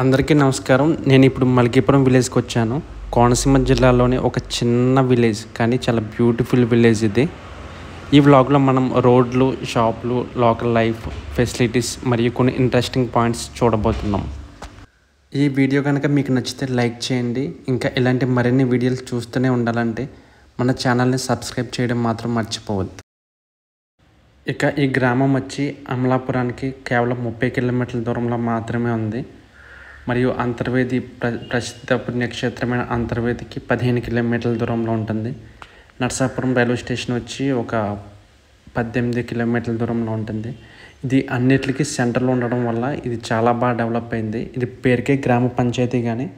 అందరికీ నమస్కారం. నేను ఇప్పుడు మల్కీపురం విలేజ్కి వచ్చాను. కోనసీమ జిల్లాలోని ఒక చిన్న విలేజ్, కానీ చాలా బ్యూటిఫుల్ విలేజ్ ఇది. ఈ వ్లాగ్లో మనం రోడ్లు, షాపులు, లోకల్ లైఫ్, ఫెసిలిటీస్ మరియు కొన్ని ఇంట్రెస్టింగ్ పాయింట్స్ చూడబోతున్నాం. ఈ వీడియో కనుక మీకు నచ్చితే లైక్ చేయండి. ఇంకా ఇలాంటి మరిన్ని వీడియోలు చూస్తూనే ఉండాలంటే మన ఛానల్ని సబ్స్క్రైబ్ చేయడం మాత్రం మర్చిపోవద్దు. ఇక ఈ గ్రామం వచ్చి అమలాపురానికి కేవలం 30 కిలోమీటర్ల దూరంలో మాత్రమే ఉంది. మరియు అంతర్వేది ప్రసిద్ధ పుణ్యక్షేత్రమైన అంతర్వేదికి 15 కిలోమీటర్ల దూరంలో ఉంటుంది. నర్సాపురం రైల్వే స్టేషన్ వచ్చి ఒక 18 కిలోమీటర్ల దూరంలో ఉంటుంది. ఇది అన్నిటికీ సెంటర్లో ఉండడం వల్ల ఇది చాలా బాగా డెవలప్ అయింది. ఇది పేరుకే గ్రామ పంచాయతీ, కానీ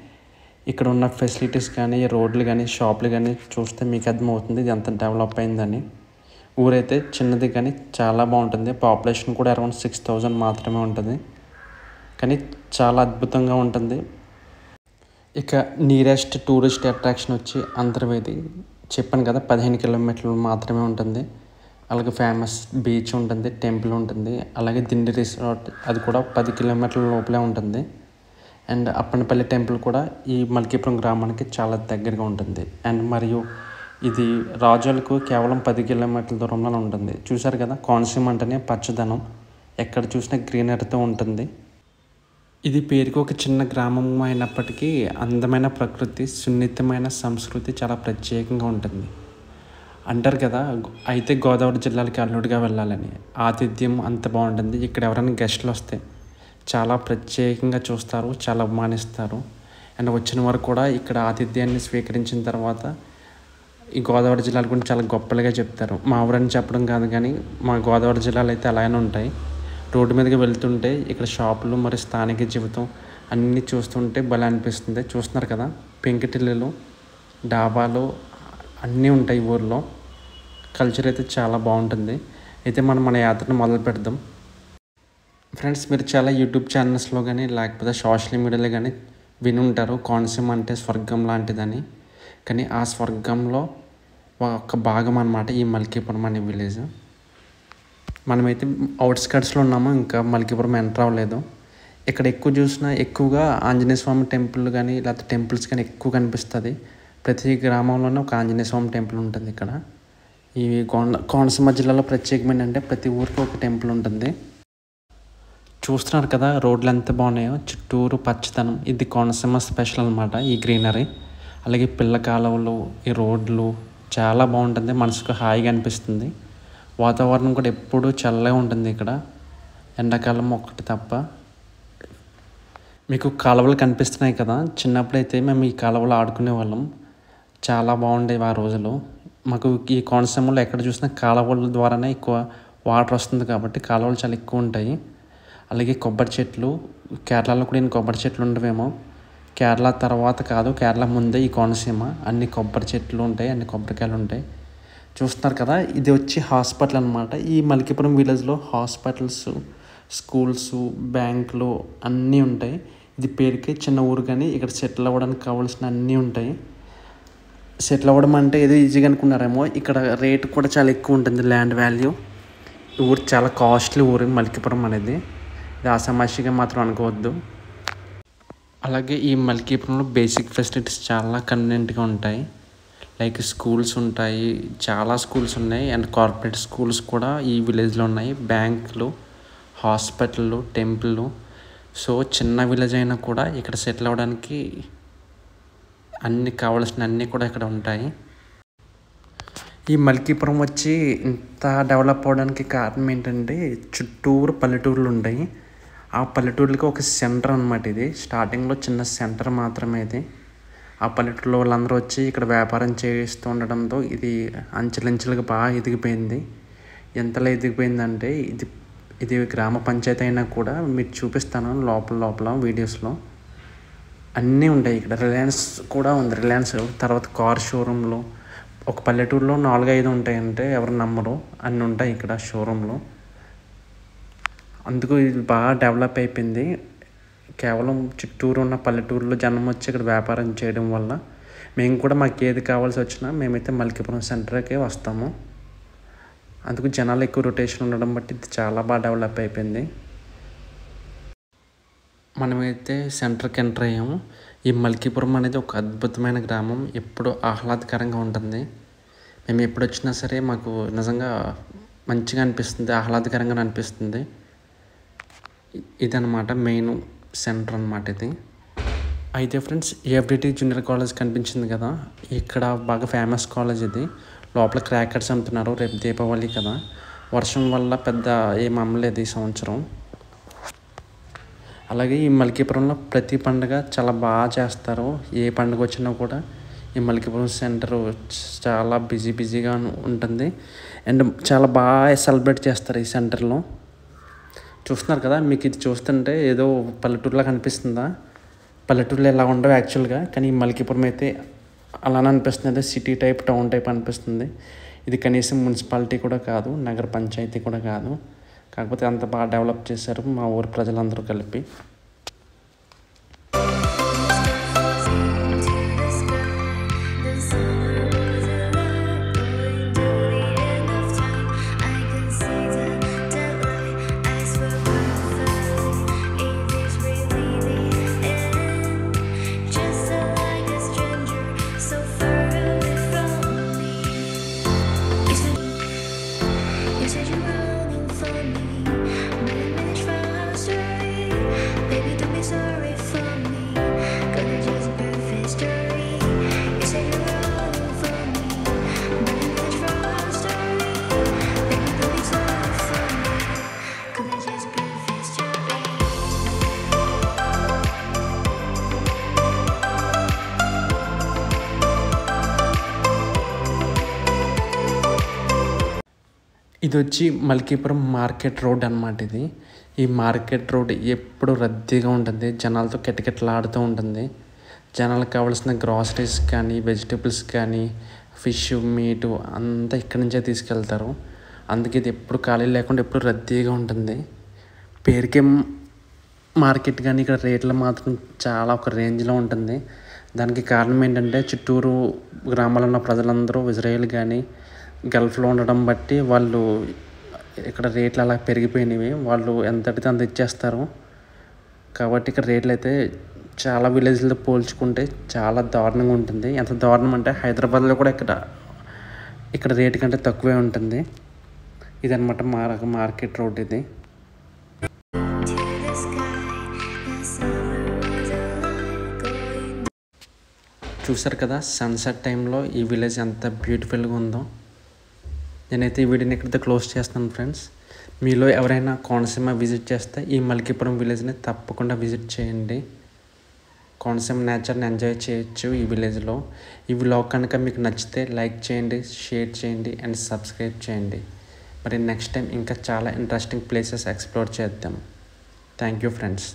ఇక్కడ ఉన్న ఫెసిలిటీస్ కానీ, రోడ్లు కానీ, షాపులు కానీ చూస్తే మీకు అర్థమవుతుంది ఇది ఎంత డెవలప్ అయిందని. ఊరైతే చిన్నది కానీ చాలా బాగుంటుంది. పాపులేషన్ కూడా అరౌండ్ 6000 మాత్రమే ఉంటుంది, కానీ చాలా అద్భుతంగా ఉంటుంది. ఇక నియరెస్ట్ టూరిస్ట్ అట్రాక్షన్ వచ్చి అంతర్వేది. చెప్పాను కదా, 15 కిలోమీటర్లు మాత్రమే ఉంటుంది. అలాగే ఫేమస్ బీచ్ ఉంటుంది, టెంపుల్ ఉంటుంది. అలాగే దిండి రిసార్ట్, అది కూడా 10 కిలోమీటర్ల లోపలే ఉంటుంది. అండ్ అప్పనపల్లి టెంపుల్ కూడా ఈ మల్కీపురం గ్రామానికి చాలా దగ్గరగా ఉంటుంది. అండ్ మరియు ఇది రాజోలకు కేవలం 10 కిలోమీటర్ల దూరంలో ఉంటుంది. చూసారు కదా, కోనసీమ అంటేనే పచ్చదనం, ఎక్కడ చూసినా గ్రీనరీతో ఉంటుంది. ఇది పేరుకి ఒక చిన్న గ్రామం అయినప్పటికీ అందమైన ప్రకృతి, సున్నితమైన సంస్కృతి చాలా ప్రత్యేకంగా ఉంటుంది. అంటారు కదా, అయితే గోదావరి జిల్లాలకి అల్లుడిగా వెళ్ళాలని. ఆతిథ్యం అంత బాగుంటుంది. ఇక్కడ ఎవరైనా గెస్టులు వస్తే చాలా ప్రత్యేకంగా చూస్తారు, చాలా అభిమానిస్తారు. అండ్ వచ్చిన వారు కూడా ఇక్కడ ఆతిథ్యాన్ని స్వీకరించిన తర్వాత ఈ గోదావరి జిల్లాల గురించి చాలా గొప్పలుగా చెప్తారు. మా ఊరని చెప్పడం కాదు, కానీ మా గోదావరి జిల్లాలు అయితే అలానే ఉంటాయి. రోడ్డు మీదకి వెళ్తుంటే ఇక్కడ షాపులు మరియు స్థానిక జీవితం అన్నీ చూస్తుంటే భలే అనిపిస్తుంది. చూస్తున్నారు కదా, పెంకుటిల్లులు, డాబాలు అన్నీ ఉంటాయి ఊర్లో. కల్చర్ అయితే చాలా బాగుంటుంది. అయితే మనం మన యాత్రను మొదలు పెడదాం. ఫ్రెండ్స్, మీరు చాలా యూట్యూబ్ ఛానల్స్లో కానీ లేకపోతే సోషల్ మీడియాలో కానీ విని ఉంటారు కోనసీమ అంటే స్వర్గం లాంటిదని. కానీ ఆ స్వర్గంలో ఒక భాగం అన్నమాట ఈ మల్కీపురం అనే విలేజ్. మనమైతే అవుట్స్కట్స్లో ఉన్నాము, ఇంకా మల్కీపురం ఎంటర్ అవ్వలేదు. ఇక్కడ ఎక్కువగా ఆంజనేయ స్వామి టెంపుల్ కానీ లేకపోతే టెంపుల్స్ కానీ ఎక్కువ కనిపిస్తుంది. ప్రతి గ్రామంలోనే ఒక ఆంజనేయ స్వామి టెంపుల్ ఉంటుంది. ఇక్కడ ఈ కోనసీమ జిల్లాలో ప్రత్యేకమైన అంటే ప్రతి ఊరికి ఒక టెంపుల్ ఉంటుంది. చూస్తున్నారు కదా, రోడ్లు ఎంత బాగున్నాయో, చుట్టూరు పచ్చదనం. ఇది కోనసీమ స్పెషల్ అనమాట, ఈ గ్రీనరీ. అలాగే పిల్ల కాలువలు, ఈ రోడ్లు చాలా బాగుంటుంది, మనసుకు హాయిగా అనిపిస్తుంది. వాతావరణం కూడా ఎప్పుడూ చల్లగా ఉంటుంది ఇక్కడ, ఎండాకాలం ఒక్కటి తప్ప. మీకు కాలువలు కనిపిస్తున్నాయి కదా, చిన్నప్పుడైతే మేము ఈ కాలువలు ఆడుకునే వాళ్ళం. చాలా బాగుండేవి ఆ రోజులు. మాకు ఈ కోనసీమలో ఎక్కడ చూసినా కాలువల ద్వారానే ఎక్కువ వాటర్ వస్తుంది, కాబట్టి కాలువలు చాలా ఎక్కువ ఉంటాయి. అలాగే కొబ్బరి చెట్లు, కేరళలో కూడా ఇన్ని కొబ్బరి చెట్లు ఉండవేమో. కేరళ తర్వాత కాదు, కేరళ ముందే ఈ కోనసీమ. అన్ని కొబ్బరి చెట్లు ఉంటాయి, అన్ని కొబ్బరికాయలు ఉంటాయి. చూస్తున్నారు కదా, ఇది వచ్చి హాస్పిటల్ అనమాట. ఈ మల్కీపురం విలేజ్లో హాస్పిటల్స్, స్కూల్స్, బ్యాంకులు అన్నీ ఉంటాయి. ఇది పేరుకే చిన్న ఊరు, కానీ ఇక్కడ సెటిల్ అవ్వడానికి కావాల్సిన అన్నీ ఉంటాయి. సెటిల్ అవ్వడం అంటే ఏదో ఈజీగా అనుకున్నారేమో, ఇక్కడ రేట్ కూడా చాలా ఎక్కువ ఉంటుంది, ల్యాండ్ వాల్యూ. ఈ ఊరు చాలా కాస్ట్లీ ఊరు మల్కీపురం అనేది, ఇది ఆషామాషిగా మాత్రం అనుకోవద్దు. అలాగే ఈ మల్కీపురంలో బేసిక్ ఫెసిలిటీస్ చాలా కన్వీనియంట్గా ఉంటాయి. లైక్ స్కూల్స్ ఉంటాయి, చాలా స్కూల్స్ ఉన్నాయి. అండ్ కార్పొరేట్ స్కూల్స్ కూడా ఈ విలేజ్లో ఉన్నాయి. బ్యాంకులు, హాస్పిటళ్ళు, టెంపుల్. సో చిన్న విలేజ్ అయినా కూడా ఇక్కడ సెటిల్ అవ్వడానికి అన్నీ కావాల్సిన అన్నీ కూడా ఇక్కడ ఉంటాయి. ఈ మల్కీపురం వచ్చి ఇంత డెవలప్ అవ్వడానికి కారణం ఏంటంటే చుట్టూరు పల్లెటూర్లు ఉంటాయి. ఆ పల్లెటూర్లకి ఒక సెంటర్ అనమాట ఇది. స్టార్టింగ్లో చిన్న సెంటర్ మాత్రమే ఇది. ఆ పల్లెటూరులో వాళ్ళందరూ వచ్చి ఇక్కడ వ్యాపారం చేస్తూ ఉండడంతో ఇది అంచెలంచెలుగా బాగా ఎదిగిపోయింది. ఎంతలా ఎదిగిపోయిందంటే ఇది గ్రామ పంచాయతీ అయినా కూడా మీకు చూపిస్తాను లోపల వీడియోస్లో. అన్నీ ఉంటాయి ఇక్కడ. రిలయన్స్ కూడా ఉంది, రిలయన్స్. తర్వాత కార్ షోరూంలు ఒక పల్లెటూరులో 4-5 ఉంటాయంటే ఎవరు నమ్మరు, అన్నీ ఉంటాయి ఇక్కడ షోరూంలో. అందుకు ఇది బాగా డెవలప్ అయిపోయింది. కేవలం చుట్టూరు ఉన్న పల్లెటూరులో జనం వచ్చి ఇక్కడ వ్యాపారం చేయడం వల్ల మేము కూడా మాకు ఏది కావాల్సి వచ్చినా మేమైతే మల్కీపురం సెంటర్కే వస్తాము. అందుకు జనాలు ఎక్కువ రొటేషన్ ఉండడం బట్టి ఇది చాలా బాగా డెవలప్ అయిపోయింది. మనమైతే సెంటర్కి ఎంటర్ అయ్యాము. ఈ మల్కీపురం అనేది ఒక అద్భుతమైన గ్రామం, ఎప్పుడు ఆహ్లాదకరంగా ఉంటుంది. మేము ఎప్పుడు వచ్చినా సరే మాకు నిజంగా మంచిగా అనిపిస్తుంది, ఆహ్లాదకరంగా అనిపిస్తుంది. ఇదన్నమాట మెయిన్ సెంటర్ అన్నమాట ఇది. అయితే ఫ్రెండ్స్, ఎఫ్డిటి జూనియర్ కాలేజ్ కనిపించింది కదా, ఇక్కడ బాగా ఫేమస్ కాలేజ్ ఇది. లోపల క్రాకర్స్ అమ్ముతున్నారు, రేపు దీపావళి కదా. వర్షం వల్ల పెద్ద ఏం అమ్మలేదు ఈ సంవత్సరం. అలాగే ఈ మల్కీపురంలో ప్రతి పండుగ చాలా బాగా చేస్తారు. ఏ పండుగ వచ్చినా కూడా ఈ మల్కీపురం సెంటర్ చాలా బిజీగా ఉంటుంది. అండ్ చాలా బాగా సెలబ్రేట్ చేస్తారు ఈ సెంటర్లో. చూస్తున్నారు కదా, మీకు ఇది చూస్తుంటే ఏదో పల్లెటూరులా కనిపిస్తుందా? పల్లెటూరులో ఎలా ఉండవు యాక్చువల్గా, కానీ ఈ మల్కీపురం అయితే అలానే అనిపిస్తుంది. సిటీ టైప్, టౌన్ టైప్ అనిపిస్తుంది. ఇది కనీసం మున్సిపాలిటీ కూడా కాదు, నగర పంచాయతీ కూడా కాదు. కాకపోతే అంత బాగా డెవలప్ చేశారు మా ఊరి ప్రజలందరూ కలిపి. ఇది వచ్చి మల్కీపురం మార్కెట్ రోడ్ అన్నమాట ఇది. ఈ మార్కెట్ రోడ్ ఎప్పుడు రద్దీగా ఉంటుంది, జనాలతో కిటకిటలాడుతూ ఉంటుంది. జనాలకు కావాల్సిన గ్రాసరీస్ కానీ, వెజిటేబుల్స్ కానీ, ఫిష్, మీటు అంతా ఇక్కడి నుంచే తీసుకెళ్తారు. అందుకే ఇది ఎప్పుడు ఖాళీ లేకుండా ఎప్పుడు రద్దీగా ఉంటుంది. పేరుకే మార్కెట్, కానీ ఇక్కడ రేట్లు మాత్రం చాలా ఒక రేంజ్లో ఉంటుంది. దానికి కారణం ఏంటంటే, చుట్టూరు గ్రామాల్లో ఉన్న ప్రజలందరూ ఇజ్రాయెల్ కానీ గల్ఫ్లో ఉండడం బట్టి వాళ్ళు ఇక్కడ రేట్లు అలా పెరిగిపోయినవి. వాళ్ళు ఎంతటితో అంత ఇచ్చేస్తారు. కాబట్టి ఇక్కడ రేట్లు అయితే చాలా విలేజ్లతో పోల్చుకుంటే చాలా దారుణంగా ఉంటుంది. ఎంత దారుణం అంటే హైదరాబాద్లో కూడా ఇక్కడ రేటు కంటే తక్కువే ఉంటుంది. ఇదన్నమాట మార్కెట్ రోడ్ ఇది. చూసారు కదా, సన్సెట్ టైంలో ఈ విలేజ్ ఎంత బ్యూటిఫుల్గా ఉందో. నేనైతే ఈ వీడియోని ఇక్కడితో క్లోజ్ చేస్తాను ఫ్రెండ్స్. మీలో ఎవరైనా కోనసీమ విజిట్ చేస్తే ఈ మల్కీపురం విలేజ్ని తప్పకుండా విజిట్ చేయండి. కోనసీమ నేచర్ని ఎంజాయ్ చేయొచ్చు ఈ విలేజ్లో. ఈ వ్లాగ్ కనుక మీకు నచ్చితే లైక్ చేయండి, షేర్ చేయండి అండ్ సబ్స్క్రైబ్ చేయండి. మరి నెక్స్ట్ టైం ఇంకా చాలా ఇంట్రెస్టింగ్ ప్లేసెస్ ఎక్స్ప్లోర్ చేద్దాం. Thank you friends.